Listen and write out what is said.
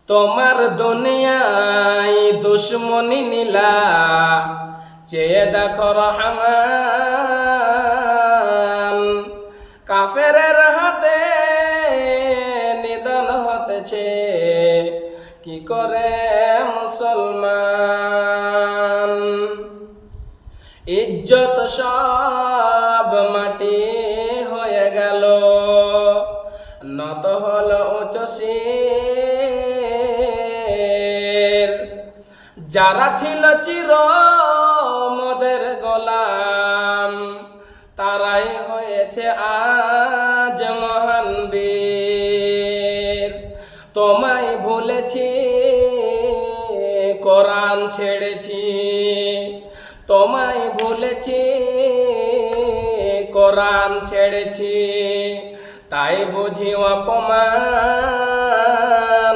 তোমার দুনিয়ায় দুশ্মনী নীলা, চেয়ে দেখো রহমান। কাফেরের হাতে নিধন হতেছে, কি করে মুসলমান। ইজ্জত সব মাটি হয়ে গেল, নত হল উঁচু শির। যারা ছিল চির মদের গোলাম, তারাই হয়েছে আজ মহান বীর। তোমায় ভুলেছি, কোরআন ছেড়েছি। তোমায় ভুলেছি, কোরআন ছেড়েছি। তাই বুঝি অপমান।